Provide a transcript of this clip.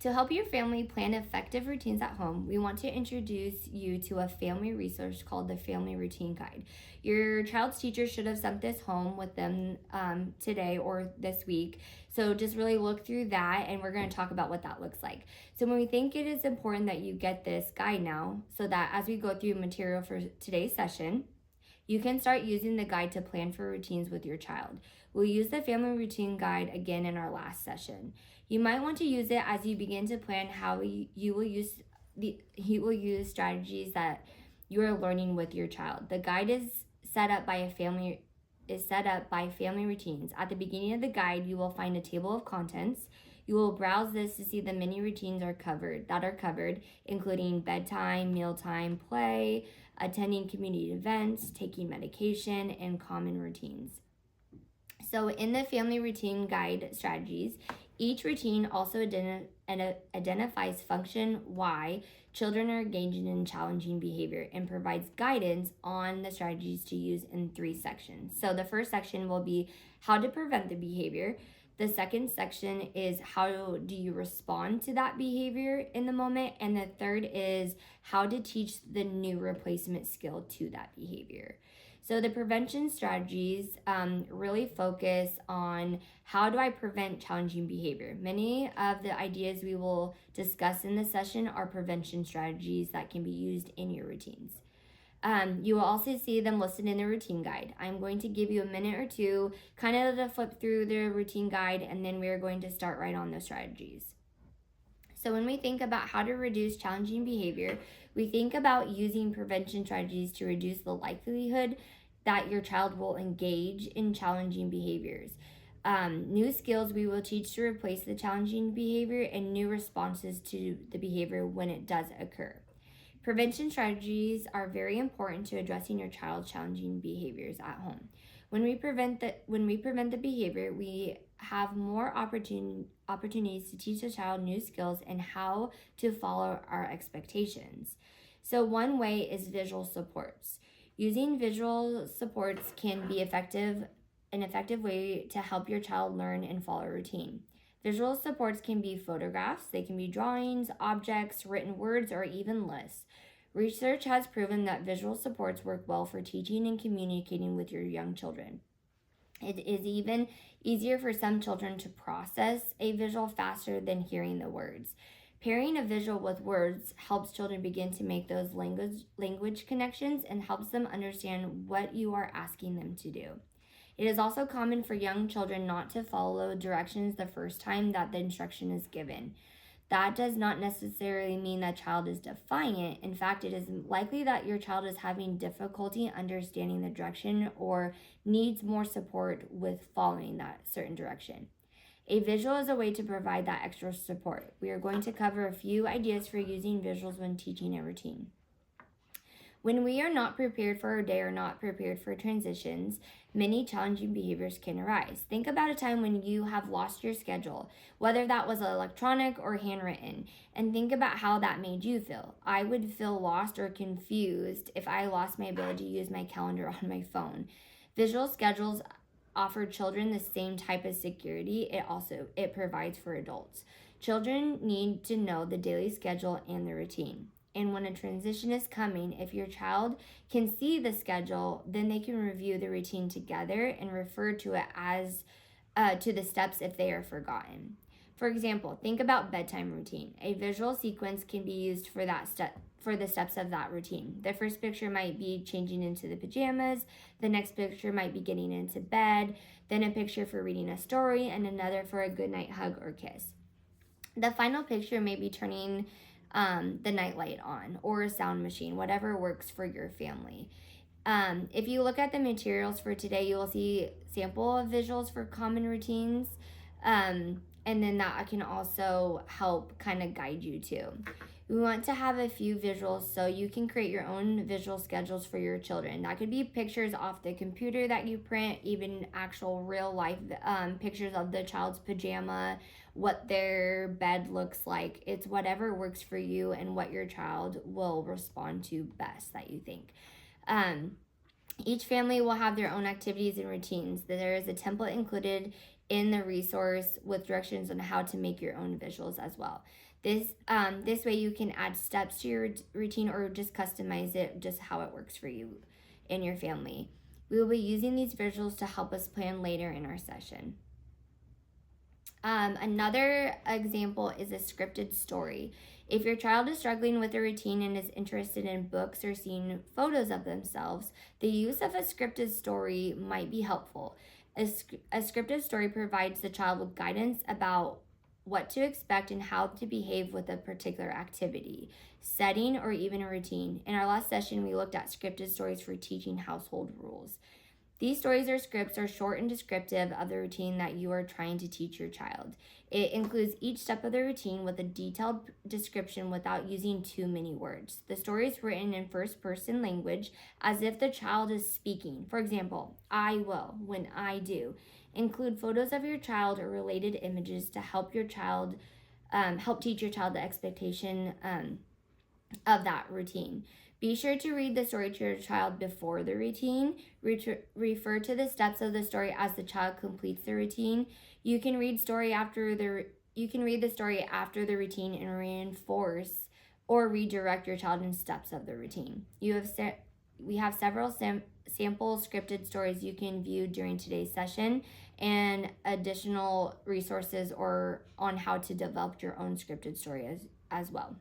To help your family plan effective routines at home, we want to introduce you to a family resource called the Family Routine Guide. Your child's teacher should have sent this home with them today or this week. So just really look through that, and we're going to talk about what that looks like. So when we think it is important that you get this guide now, so that as we go through material for today's session, you can start using the guide to plan for routines with your child. We'll use the Family Routine Guide again in our last session. You might want to use it as you begin to plan how you will use strategies that you are learning with your child. The guide is set up by family routines. At the beginning of the guide, you will find a table of contents. You will browse this to see the many routines are covered, including bedtime, mealtime, play, attending community events, taking medication, and common routines. So in the Family Routine Guide strategies, each routine also identifies function why children are engaging in challenging behavior and provides guidance on the strategies to use in 3 sections. So the first section will be how to prevent the behavior. The second section is how do you respond to that behavior in the moment. And the third is how to teach the new replacement skill to that behavior. So the prevention strategies really focus on how do I prevent challenging behavior. Many of the ideas we will discuss in this session are prevention strategies that can be used in your routines. You will also see them listed in the routine guide. I'm going to give you a minute or two kind of to flip through the routine guide, and then we are going to start right on the strategies. So when we think about how to reduce challenging behavior, we think about using prevention strategies to reduce the likelihood that your child will engage in challenging behaviors. New skills we will teach to replace the challenging behavior and new responses to the behavior when it does occur. Prevention strategies are very important to addressing your child's challenging behaviors at home. When we prevent the behavior, we have more opportunities to teach the child new skills and how to follow our expectations. So one way is visual supports. Using visual supports can be an effective way to help your child learn and follow a routine. Visual supports can be photographs, they can be drawings, objects, written words, or even lists. Research has proven that visual supports work well for teaching and communicating with your young children. It is even easier for some children to process a visual faster than hearing the words. Pairing a visual with words helps children begin to make those language connections and helps them understand what you are asking them to do. It is also common for young children not to follow directions the first time that the instruction is given. That does not necessarily mean that child is defiant. In fact, it is likely that your child is having difficulty understanding the direction or needs more support with following that certain direction. A visual is a way to provide that extra support. We are going to cover a few ideas for using visuals when teaching a routine. When we are not prepared for our day or not prepared for transitions, many challenging behaviors can arise. Think about a time when you have lost your schedule, whether that was electronic or handwritten, and think about how that made you feel. I would feel lost or confused if I lost my ability to use my calendar on my phone. Visual schedules offer children the same type of security it provides for adults. Children need to know the daily schedule and the routine. And when a transition is coming, if your child can see the schedule, then they can review the routine together and refer to it as to the steps if they are forgotten. For example, think about bedtime routine. A visual sequence can be used for the steps of that routine. The first picture might be changing into the pajamas, the next picture might be getting into bed, then a picture for reading a story, and another for a goodnight hug or kiss. The final picture may be turning the nightlight on or a sound machine, whatever works for your family. If you look at the materials for today, you will see sample of visuals for common routines, and then that can also help kind of guide you too. We want to have a few visuals so you can create your own visual schedules for your children. That could be pictures off the computer that you print, even actual real life pictures of the child's pajama, what their bed looks like. It's whatever works for you and what your child will respond to best that you think. Each family will have their own activities and routines. There is a template included in the resource with directions on how to make your own visuals as well. This way you can add steps to your routine or just customize it just how it works for you and your family. We will be using these visuals to help us plan later in our session. Another example is a scripted story. If your child is struggling with a routine and is interested in books or seeing photos of themselves, the use of a scripted story might be helpful. A scripted story provides the child with guidance about what to expect and how to behave with a particular activity, setting, or even a routine. In our last session, we looked at scripted stories for teaching household rules. These stories or scripts are short and descriptive of the routine that you are trying to teach your child. It includes each step of the routine with a detailed description without using too many words. The story is written in first person language as if the child is speaking. For example, I will, when I do. Include photos of your child or related images to help teach your child the expectation of that routine. Be sure to read the story to your child before the routine. Refer to the steps of the story as the child completes the routine. You can read the story after the routine and reinforce or redirect your child in steps of the routine. We have several sample scripted stories you can view during today's session and additional resources or on how to develop your own scripted story as well.